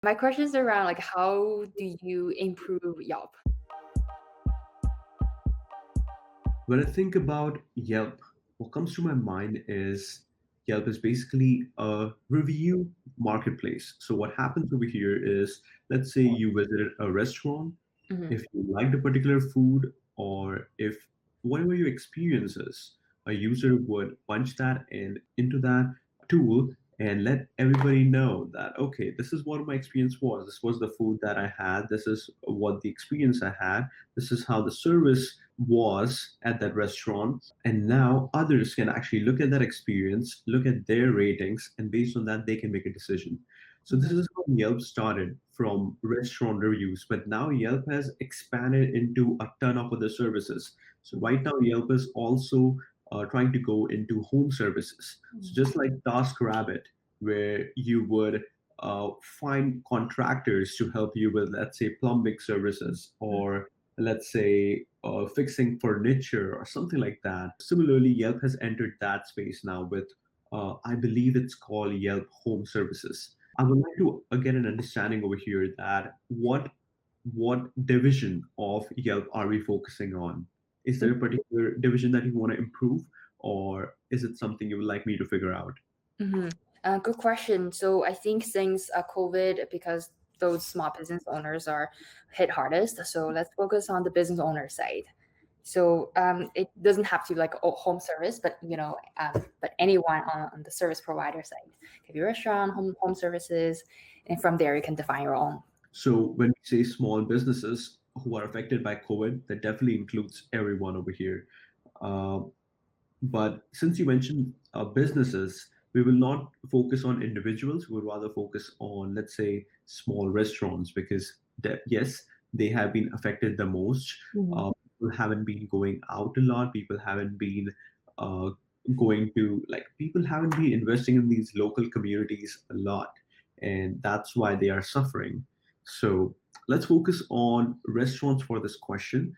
My question is around like how do you improve Yelp? When I think about Yelp, what comes to my mind is Yelp is basically a review marketplace. So what happens over here is, let's say you visited a restaurant, Mhm. if you liked a particular food, or if whatever your experience is, a user would punch that in into that tool and let everybody know that, okay, this is what my experience was. This was the food that I had. This is what the experience I had. This is how the service was at that restaurant. And now others can actually look at that experience, look at their ratings, and based on that, they can make a decision. So this Mhm. is how Yelp started from restaurant reviews, but now Yelp has expanded into a ton of other services. So right now Yelp is also trying to go into home services. So Mhm. just like TaskRabbit, where you would find contractors to help you with, let's say, plumbing services, or let's say fixing furniture or something like that. Similarly, Yelp has entered that space now with, I believe it's called Yelp Home Services. I would like to get an understanding over here that what division of Yelp are we focusing on? Is there a particular division that you want to improve, or is it something you would like me to figure out? Mhm. Good question. So I think since COVID, because those small business owners are hit hardest, so let's focus on the business owner side. So it doesn't have to be like a home service, but but anyone on the service provider side, could be restaurant, home services, and from there you can define your own. So when we say small businesses who are affected by COVID, that definitely includes everyone over here. Uh, But since you mentioned businesses, we will not focus on individuals. We would rather focus on, let's say, small restaurants because, yes, they have been affected the most. Mhm. People haven't been going out a lot. People haven't been uh, people haven't been investing in these local communities a lot. And that's why they are suffering. So let's focus on restaurants for this question.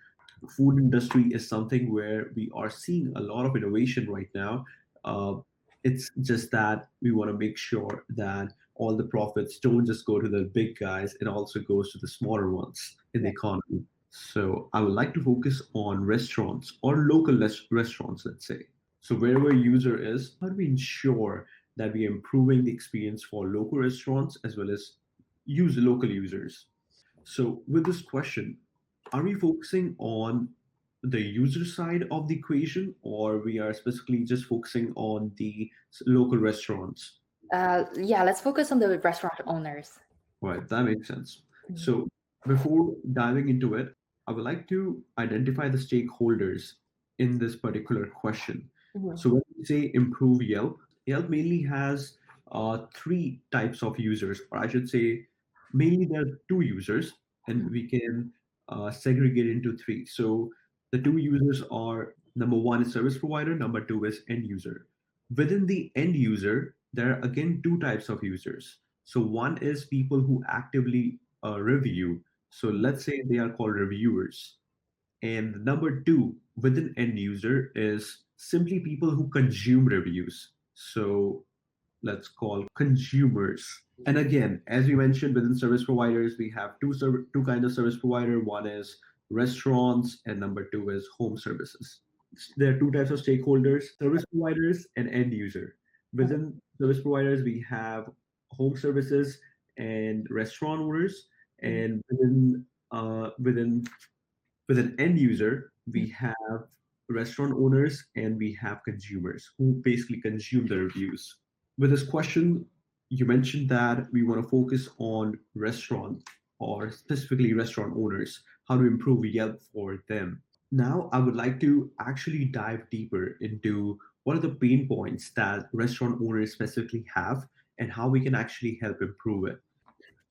Food industry is something where we are seeing a lot of innovation right now. Uh, it's just that we want to make sure that all the profits don't just go to the big guys, it also goes to the smaller ones in the Yeah. economy. So I would like to focus on restaurants or local restaurants, let's say. So wherever a user is, how do we ensure that we are improving the experience for local restaurants as well as use local users? So, with this question, are we focusing on the user side of the equation, or we are specifically just focusing on the local restaurants? Yeah, let's focus on the restaurant owners. Right, that makes sense. Mhm. So, before diving into it, I would like to identify the stakeholders in this particular question. Mhm. So, when we say improve Yelp, Yelp mainly has three types of users, or I should say, mainly there are two users, and we can segregate into three. So, the two users are number one is service provider, number two is end user. Within the end user, there are again two types of users. So one is people who actively review. So let's say they are called reviewers. And number two within end user is simply people who consume reviews. So let's call consumers. And again, as we mentioned, within service providers, we have two kinds of service provider. One is restaurants, and number two is home services. There are two types of stakeholders: service providers and end user. Within service providers, we have home services and restaurant owners, Mhm. and within end user, we have restaurant owners and we have consumers who basically consume the reviews. With this question, you mentioned that we want to focus on restaurant or specifically restaurant owners, how to improve Yelp for them. Now, I would like to actually dive deeper into what are the pain points that restaurant owners specifically have and how we can actually help improve it.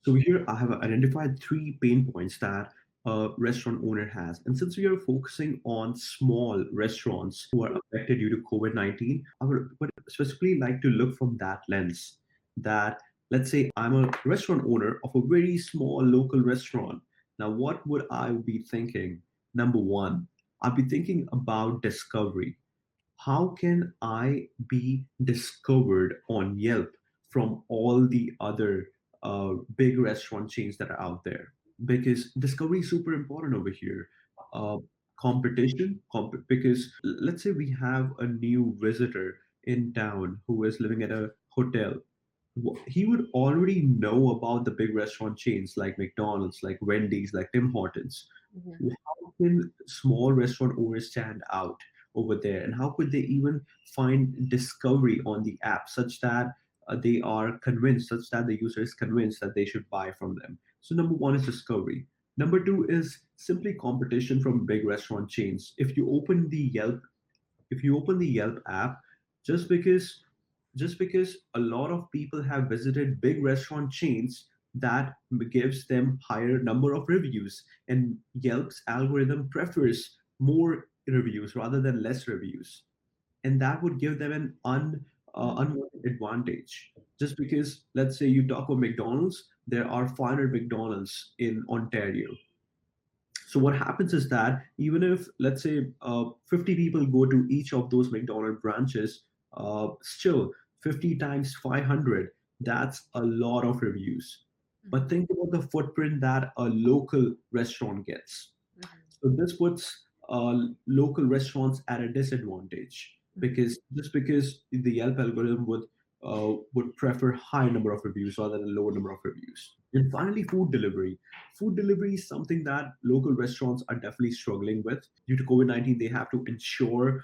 So here I have identified three pain points that a restaurant owner has. And since we are focusing on small restaurants who are affected due to COVID-19, I would specifically like to look from that lens that, let's say I'm a restaurant owner of a very small local restaurant. Now, what would I be thinking? Number one, I'd be thinking about discovery. How can I be discovered on Yelp from all the other big restaurant chains that are out there, because discovery is super important over here. Uh, because let's say we have a new visitor in town who is living at a hotel. He would already know about the big restaurant chains like McDonald's, like Wendy's, like Tim Hortons. Mhm. How can small restaurant owners stand out over there? And how could they even find discovery on the app such that they are convinced, such that the user is convinced that they should buy from them? So, number one is discovery. Number two is simply competition from big restaurant chains. If you open the Yelp app, just because just because a lot of people have visited big restaurant chains, that gives them higher number of reviews, and Yelp's algorithm prefers more reviews rather than less reviews, and that would give them an unwanted advantage. Just because, let's say you talk about McDonald's, there are 500 McDonald's in Ontario. So what happens is that even if, let's say, 50 people go to each of those McDonald's branches, still 50 times 500, that's a lot of reviews. But Mhm. think about the footprint that a local restaurant gets. Mhm. So this puts local restaurants at a disadvantage, Mhm. because just because the Yelp algorithm would prefer high number of reviews rather than a lower number of reviews. And finally, food delivery. Food delivery is something that local restaurants are definitely struggling with due to COVID-19. They have to ensure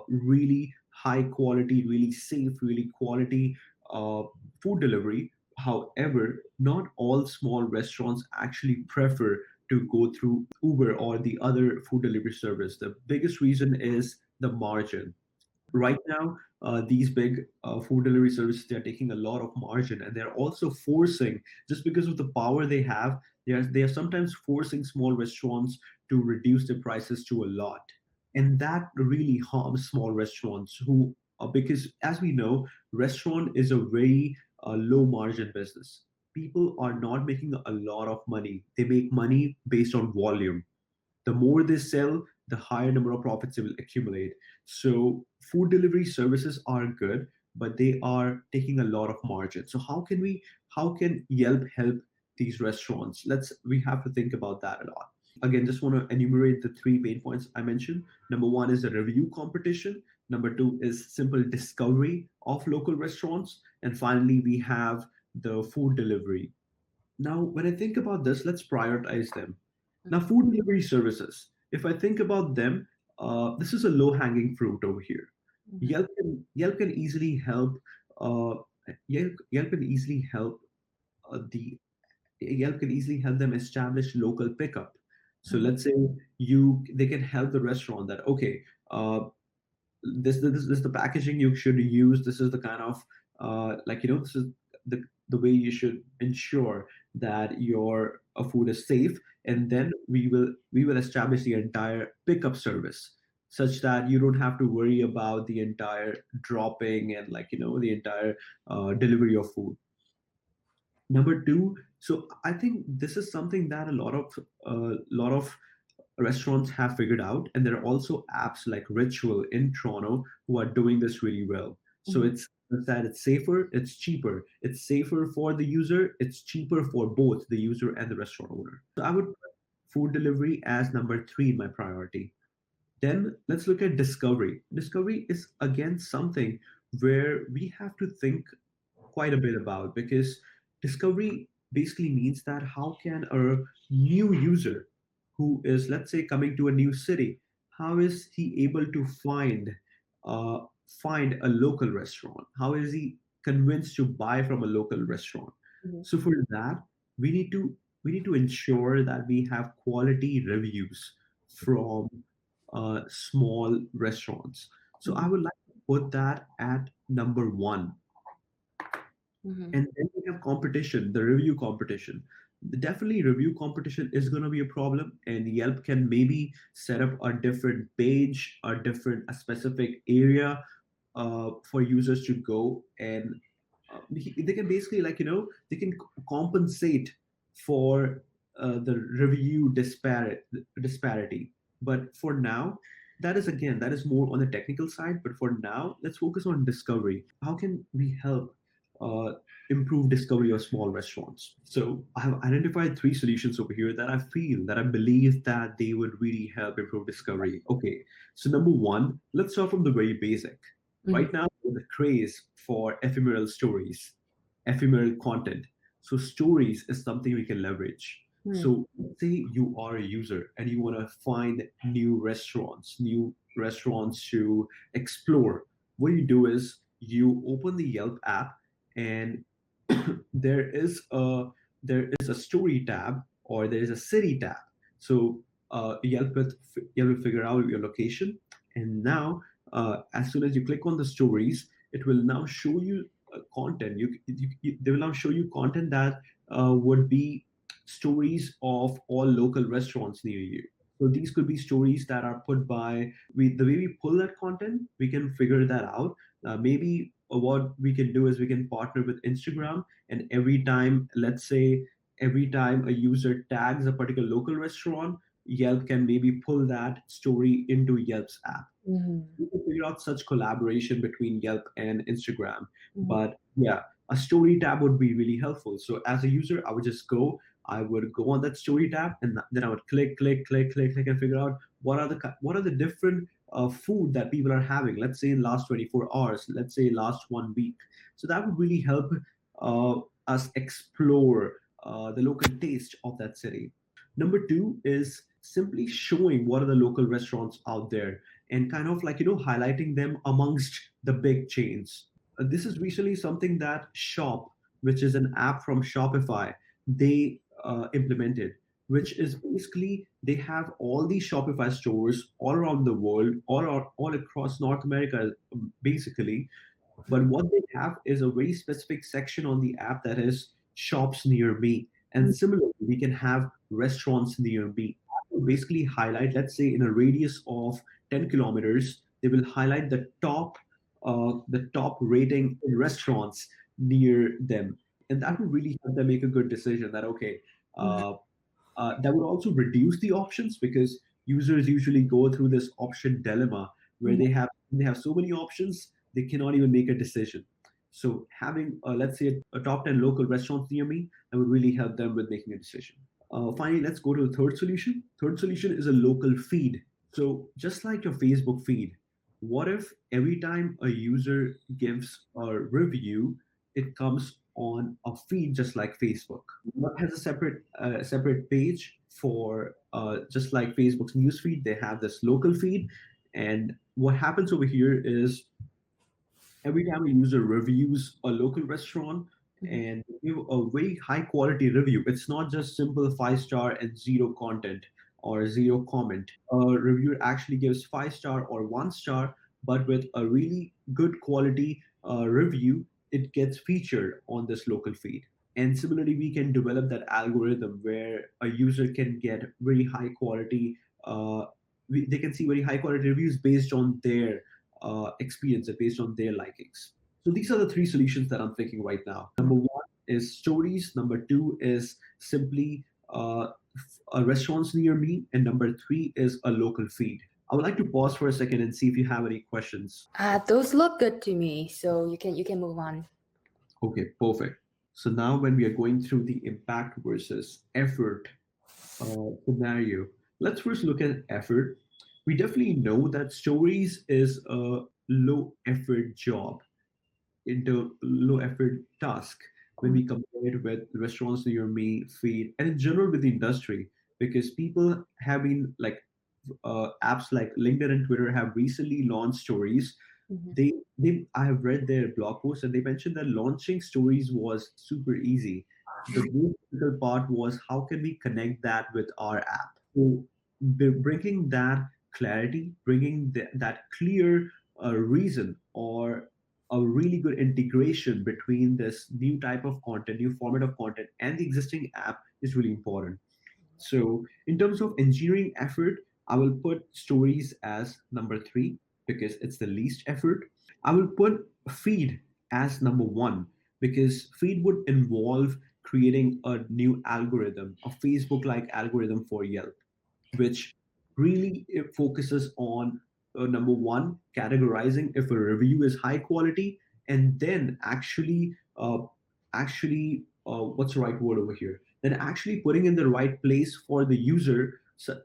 really high quality, really safe, really quality uh, food delivery. However, not all small restaurants actually prefer to go through Uber or the other food delivery service. The biggest reason is the margin. Right now, these big food delivery services, they're taking a lot of margin, and they're also forcing, just because of the power they have, they are sometimes forcing small restaurants to reduce their prices to a lot, and that really harms small restaurants who because as we know, restaurant is a very low margin business. People are not making a lot of money. They make money based on volume. The more they sell, the higher number of profits they will accumulate. So food delivery services are good, but they are taking a lot of margin. So how can Yelp help these restaurants? We have to think about that a lot. Again, just want to enumerate the three main points I mentioned. Number one is the review competition. Number two is simple discovery of local restaurants. And finally, we have the food delivery. Now, when I think about this, let's prioritize them. Now, Mhm. food delivery services, if I think about them, this is a low hanging fruit over here. Mhm. Yelp can easily help. Uh, Yelp can easily help the Yelp can easily help them establish local pickup. So Mhm. let's say they can help the restaurant that, okay, uh, this is the packaging you should use. This is the kind of this is the way you should ensure that your food is safe, and then we will establish the entire pickup service such that you don't have to worry about the entire dropping and the entire delivery of food. Number two, so I think this is something that a lot of restaurants have figured out, and there are also apps like Ritual in Toronto who are doing this really well. So Mhm. it's that it's safer, it's cheaper, it's safer for the user, it's cheaper for both the user and the restaurant owner. So I would put food delivery as number three in my priority. Then let's look at discovery. Discovery is again something where we have to think quite a bit about, because discovery basically means that how can a new user who is, let's say, coming to a new city, how is he able to uh, find a local restaurant? How is he convinced to buy from a local restaurant? Mhm. So for that, we need to we need to ensure that we have quality reviews from small restaurants. So I Mhm. would like to put that at number one. Mhm. And then we have competition, the review competition. Definitely, review competition is going to be a problem, and Yelp can maybe set up a different page, a specific area for users to go, and they can basically, they can compensate for the review disparity. But for now, that is more on the technical side. But for now, let's focus on discovery. How can we help uh, improve discovery of small restaurants. So I have identified three solutions over here that I feel, that I believe that they would really help improve discovery. Okay, so number one, let's start from the very basic. Mhm. Right now, there's a craze for ephemeral stories, ephemeral content. So stories is something we can leverage. Mm. So let's say you are a user and you want to find new restaurants to explore. What you do is you open the Yelp app, and there is a story tab, or there is a city tab. So Yelp will figure out your location, and now as soon as you click on the stories, it will now show you content. They will now show you content that would be stories of all local restaurants near you. So these could be stories that are put by the way we pull that content. We can figure that out. Maybe what we can do is we can partner with Instagram, and every time, let's say, every time a user tags a particular local restaurant, Yelp can maybe pull that story into Yelp's app. Mhm. We can figure out such collaboration between Yelp and Instagram. Mhm. But yeah, a story tab would be really helpful. So as a user, I would go on that story tab, and then I would click, and figure out what are the different food that people are having. Let's say in last 24 hours, let's say last 1 week. So that would really help uh, us explore the local taste of that city. Number two is simply showing what are the local restaurants out there, and kind of like highlighting them amongst the big chains. This is recently something that Shop, which is an app from Shopify, they implemented, which is basically they have all these Shopify stores all around the world, all across North America, basically. But what they have is a very specific section on the app that is shops near me. And similarly, we can have restaurants near me. That will basically highlight, let's say, in a radius of 10 kilometers, they will highlight the top rating in restaurants near them. And that will really help them make a good decision that, okay, Mhm. uh, that would also reduce the options, because users usually go through this option dilemma where Mhm. they have so many options they cannot even make a decision. So having let's say a top 10 local restaurants near me, that would really help them with making a decision. Finally, let's go to the third solution. Third solution is a local feed. So just like your Facebook feed, what if every time a user gives a review, it comes on a feed just like Facebook? What has a separate page for just like Facebook's news feed. They have this local feed, and what happens over here is every time a user reviews a local restaurant Mhm. and give a very high quality review, it's not just simple 5 star and zero content or zero comment. A reviewer actually gives 5 star or 1 star, but with a really good quality review, it gets featured on this local feed. And similarly, we can develop that algorithm where a user can get very high quality. They can see very high quality reviews based on their experience and based on their likings. So these are the three solutions that I'm thinking right now. Number one is stories. Number two is simply restaurants near me, and number three is a local feed. I would like to pause for a second and see if you have any questions. Those look good to me, so you can move on. Okay, perfect. So now when we are going through the impact versus effort scenario, let's first look at effort. We definitely know that stories is a low effort job, into low effort task when we compare it with restaurants near me feed, and in general with the industry, because people have been like apps like LinkedIn and Twitter have recently launched stories. Mhm. They I have read their blog posts, and they mentioned that launching stories was super easy. The most difficult part was how can we connect that with our app. So bringing that clarity, bringing that clear reason, or a really good integration between this new type of content, new format of content, and the existing app is really important. So, in terms of engineering effort, I will put stories as number three because it's the least effort. I will put feed as number one because feed would involve creating a new algorithm, a Facebook like algorithm for Yelp, which really focuses on number one, categorizing if a review is high quality, and then actually uh, actually, what's the right word over here? Then actually putting in the right place for the user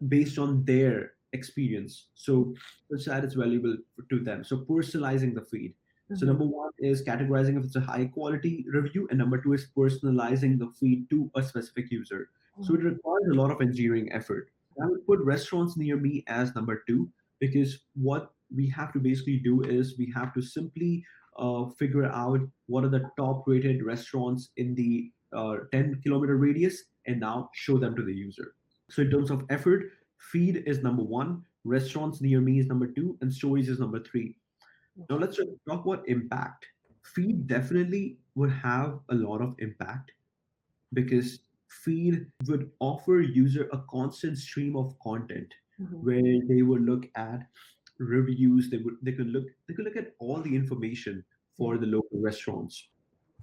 based on their experience. So such that it's valuable to them. So personalizing the feed. So Mhm. number one is categorizing if it's a high quality review, and number two is personalizing the feed to a specific user. So it Mhm. requires a lot of engineering effort. I would put restaurants near me as number two because what we have to basically do is we have to simply figure out what are the top rated restaurants in the 10-kilometer radius and now show them to the user. So in terms of effort, feed is number one, restaurants near me is number two, and stories is number three. Now Okay. let's talk about impact. Feed definitely would have a lot of impact because feed would offer user a constant stream of content Mhm. where they would look at reviews, they could look at all the information Yeah. for the local restaurants.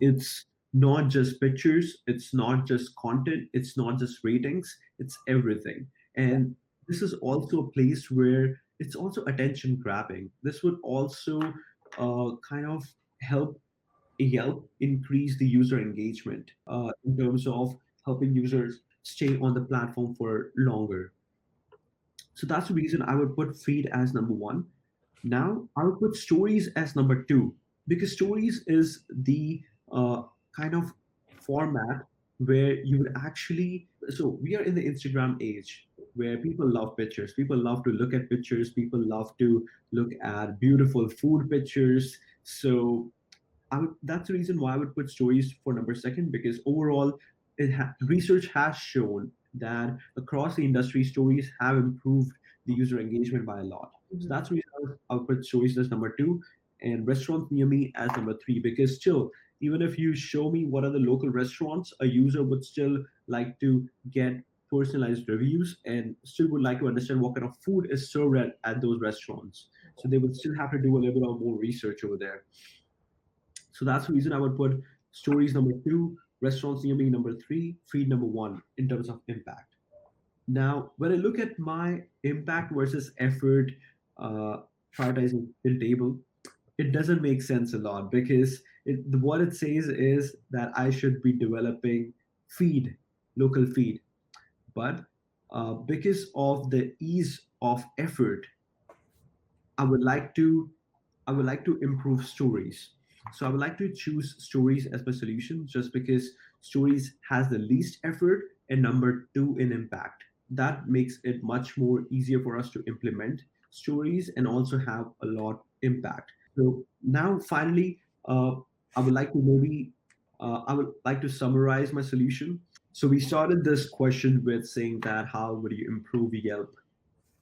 It's not just pictures, it's not just content, it's not just ratings, it's everything. Yeah. And this is also a place where it's also attention grabbing. This would also kind of help Yelp increase the user engagement in terms of helping users stay on the platform for longer. So that's the reason I would put feed as number one. Now I would put stories as number two because stories is the kind of format where you would actually. So we are in the Instagram age where people love pictures. People love to look at pictures. People love to look at beautiful food pictures. So that's the reason why I would put stories for number second because overall, research has shown that across the industry, stories have improved the user engagement by a lot. So Mhm. that's the reason I would put stories as number two and restaurants near me as number three because still, even if you show me what are the local restaurants, a user would still like to get personalized reviews and still would like to understand what kind of food is served at those restaurants. So they would still have to do a little bit of more research over there. So that's the reason I would put stories number two, restaurants near me number three, feed number one in terms of impact. Now, when I look at my impact versus effort uh, prioritizing in table, it doesn't make sense a lot because what it says is that I should be developing feed, local feed. But because of the ease of effort, I would like to I would like to improve stories. So I would like to choose stories as my solution just because stories has the least effort and number two in impact. That makes it much more easier for us to implement stories and also have a lot impact. So now finally, I would like to maybe I would like to summarize my solution. So we started this question with saying that how would you improve Yelp,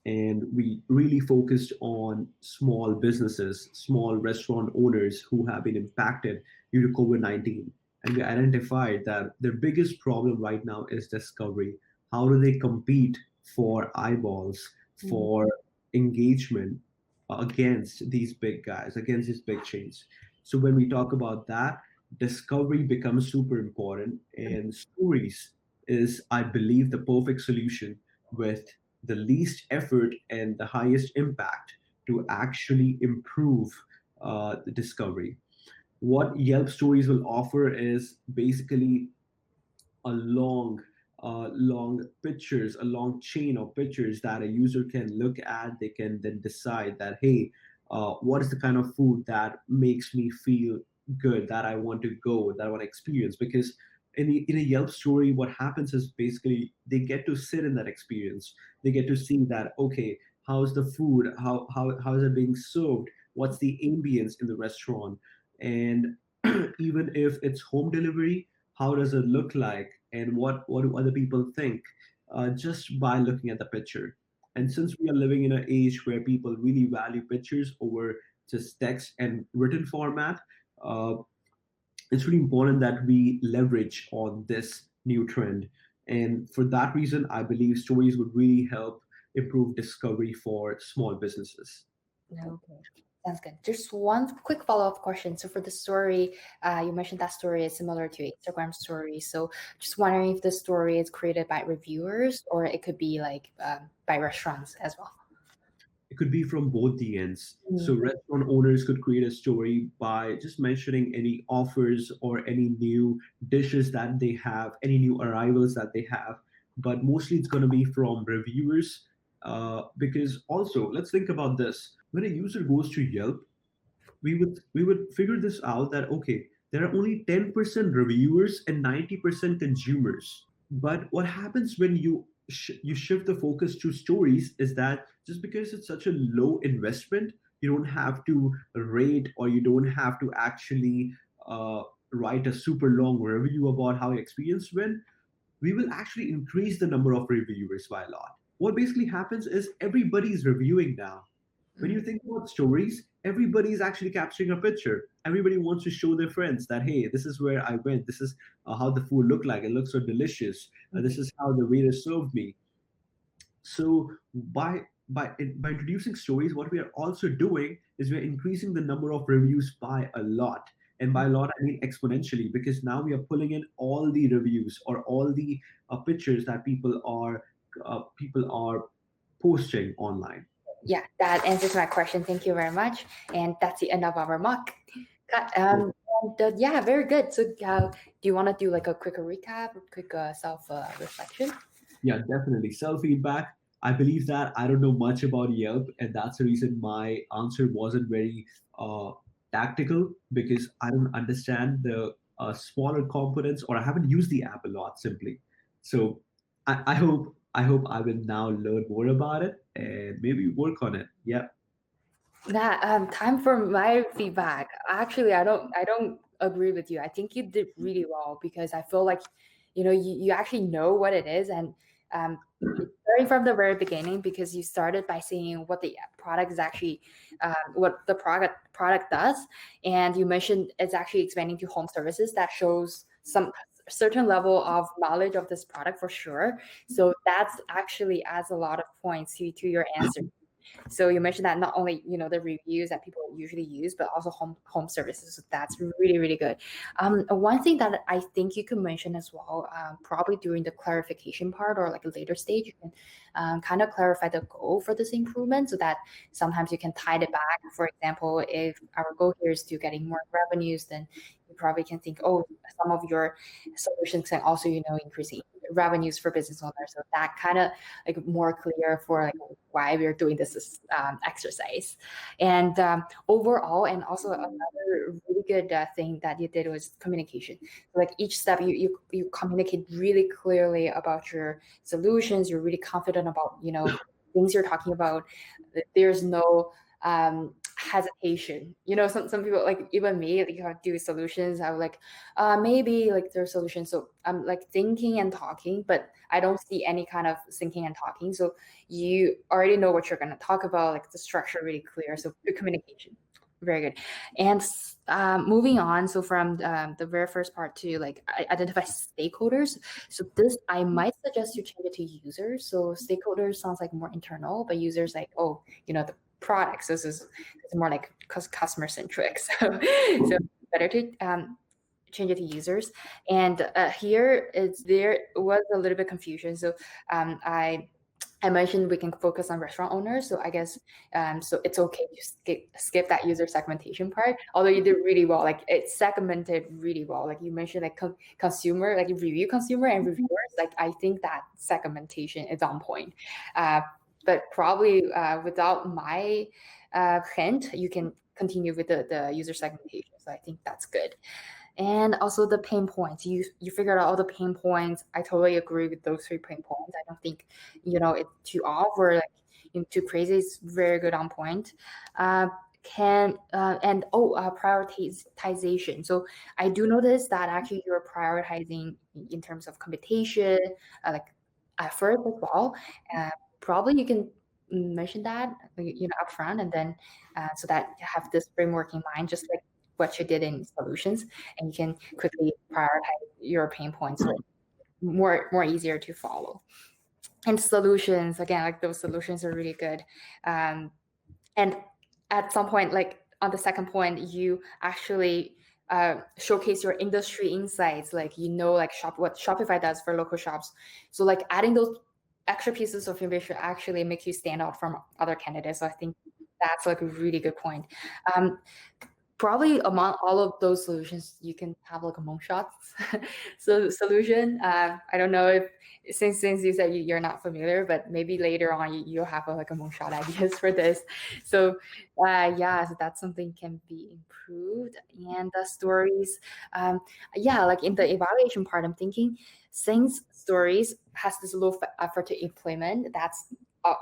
and we really focused on small businesses, small restaurant owners who have been impacted due to COVID 19. And we identified that their biggest problem right now is discovery. How do they compete for eyeballs, Mhm. for engagement against these big guys, against these big chains? So when we talk about that, discovery becomes super important, and stories is, I believe, the perfect solution with the least effort and the highest impact to actually improve the discovery. What Yelp stories will offer is basically a long pictures, a long chain of pictures that a user can look at. They can then decide that, hey, what is the kind of food that makes me feel good, that I want to go, that I want to experience? Because in a Yelp story, what happens is basically they get to sit in that experience. They get to see that, okay, how's the food? How is it being served? What's the ambience in the restaurant? And even if it's home delivery, how does it look like, and what do other people think just by looking at the picture. And since we are living in an age where people really value pictures over just text and written format, uh, it's really important that we leverage on this new trend. And for that reason, I believe stories would really help improve discovery for small businesses. Okay. Sounds good. Just one quick follow-up question. So for the story, you mentioned that story is similar to Instagram story. So just wondering if the story is created by reviewers or it could be like by restaurants as well. it could be from both the ends. So Mm, restaurant owners could create a story by just mentioning any offers or any new dishes that they have, any new arrivals that they have. But mostly it's going to be from reviewers. Because also, let's think about this. When a user goes to Yelp, we would figure this out that okay, there are only 10% reviewers and 90% consumers. But what happens when you shift the focus to stories is that just because it's such a low investment, you don't have to rate, or you don't have to actually uh, write a super long review about how your experience went. We will actually increase the number of reviewers by a lot. What basically happens is everybody's reviewing now. When you mm, think about stories, everybody's actually capturing a picture. Everybody wants to show their friends that, hey, this is where I went. This is how the food looked like. It looks so delicious. This is how the waiter served me. So by introducing stories, what we are also doing is we're increasing the number of reviews by a lot. And by a lot, I mean exponentially, because now we are pulling in all the reviews or all the pictures that people are posting online. yeah, that answers my question. Thank you very much. And that's the end of our mock. Yeah, very good. So, do you want to do like a quicker recap, quick self reflection? Yeah, definitely. Self feedback. I believe that I don't know much about Yelp, and that's the reason my answer wasn't very tactical, because I don't understand the smaller components, or I haven't used the app a lot simply. So I hope I will now learn more about it and maybe work on it. Yeah. That time for my feedback. Actually, I don't agree with you. I think you did really well because I feel like, you actually know what it is, and starting from the very beginning, because you started by saying what the product is actually, what the product does, and you mentioned it's actually expanding to home services. That shows some certain level of knowledge of this product for sure. So that's actually adds a lot of points to your answer. So you mentioned that not only the reviews that people usually use, but also home services. So that's really really good. One thing that I think you could mention as well, probably during the clarification part or like a later stage, you can kind of clarify the goal for this improvement so that sometimes you can tie it back. For example, if our goal here is to getting more revenues, then you probably can think, oh, some of your solutions can also increasing revenues for business owners. So that kind of like more clear for like why we're doing this exercise. And overall, and also another really good thing that you did was communication. So like each step you communicate really clearly about your solutions. You're really confident about things you're talking about. There's no hesitation. Some people, like even me, like do solutions, I would like maybe like their solution. So I'm like thinking and talking, but I don't see any kind of thinking and talking. So you already know what you're going to talk about, like the structure really clear. So good communication, very good. And moving on, so from the very first part to like identify stakeholders. So this I might suggest you change it to users. So stakeholders sounds like more internal, but users like, oh, the products. This is it's more like customer centric. So better to change it to users. And here there was a little bit confusion. So I mentioned we can focus on restaurant owners, so I guess so it's okay to skip that user segmentation part. Although you did really well, like it segmented really well. Like you mentioned, like consumer, like review consumer and reviewers. Like I think that segmentation is on point. Uh, but probably without my hint, you can continue with the user segmentation. So I think that's good. And also the pain points. You figured out all the pain points. I totally agree with those 3 pain points. I don't think it's too off or like too crazy. It's very good on point. Can and prioritization. So I do notice that actually you're prioritizing in terms of computation, like effort as well. Uh, Probably you can mention that upfront, and then so that you have this framework in mind, just like what you did in solutions, and you can quickly prioritize your pain points, so more easier to follow. And solutions, again, like those solutions are really good. And at some point, like on the second point, you actually showcase your industry insights, like like what Shopify does for local shops. So like adding those extra pieces of information actually make you stand out from other candidates. So I think that's like a really good point. Um, Probably among all of those solutions, you can have like a moonshot so solution. I don't know if since you said you're not familiar, but maybe later on you'll have like a moonshot ideas for this. So yeah, so that's something can be improved. And the stories, um, yeah, like in the evaluation part, I'm thinking since stories has this low effort to implement, that's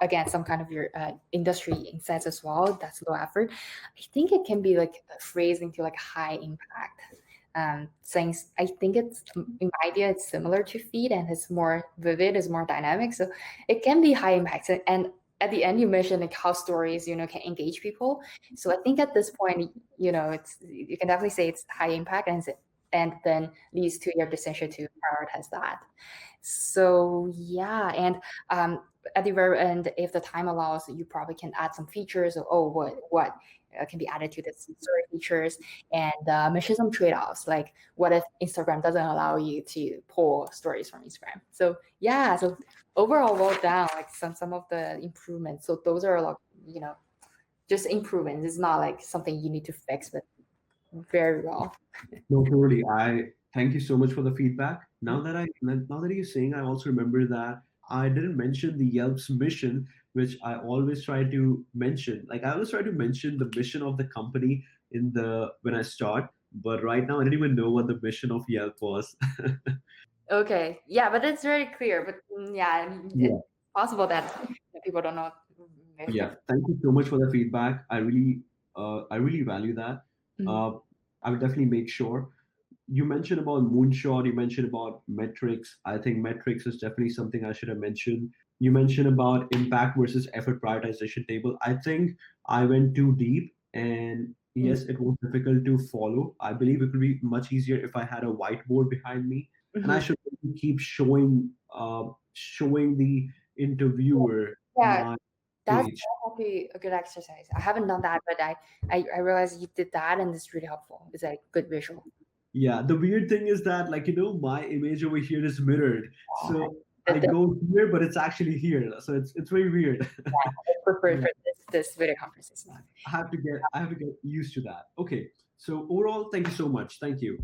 again some kind of your industry insights as well. That's low effort. I think it can be like phrased into like high impact things. I think it's in my idea it's similar to feed and it's more vivid, it's more dynamic. So it can be high impact. And at the end you mentioned like how stories, can engage people. So I think at this point, it's you can definitely say it's high impact and then leads to your decision to prioritize that. So yeah, and at the very end, if the time allows, you probably can add some features. Of, oh, what can be added to the story features, and mention some trade-offs. Like, what if Instagram doesn't allow you to pull stories from Instagram? So yeah, so overall, well down, like some of the improvements. So those are like just improvements. It's not like something you need to fix, but very well. No, totally. I thank you so much for the feedback. Now that you're saying, I also remember that I didn't mention the Yelp's mission, which I always try to mention. Like I always try to mention the mission of the company in the when I start, but right now I didn't even know what the mission of Yelp was. Okay, yeah, but it's very clear. But yeah, it's Yeah. possible that people don't know. Yeah, thank you so much for the feedback. I really value that. Mhm. Uh, I will definitely make sure. You mentioned about moonshot. You mentioned about metrics. I think metrics is definitely something I should have mentioned. You mentioned about impact versus effort prioritization table. I think I went too deep, and Mhm. yes, it was difficult to follow. I believe it would be much easier if I had a whiteboard behind me, and I Mhm. should keep showing the interviewer Yeah, my that's page. definitely a good exercise. I haven't done that, but I realized you did that, and it's really helpful. It's like good visual. Yeah, the weird thing is that, like, my image over here is mirrored. I So I did that. go here, but it's actually here. So it's very weird. I preferred Yeah, for this video conference. I have to get used to that. Okay. So overall, thank you so much. Thank you.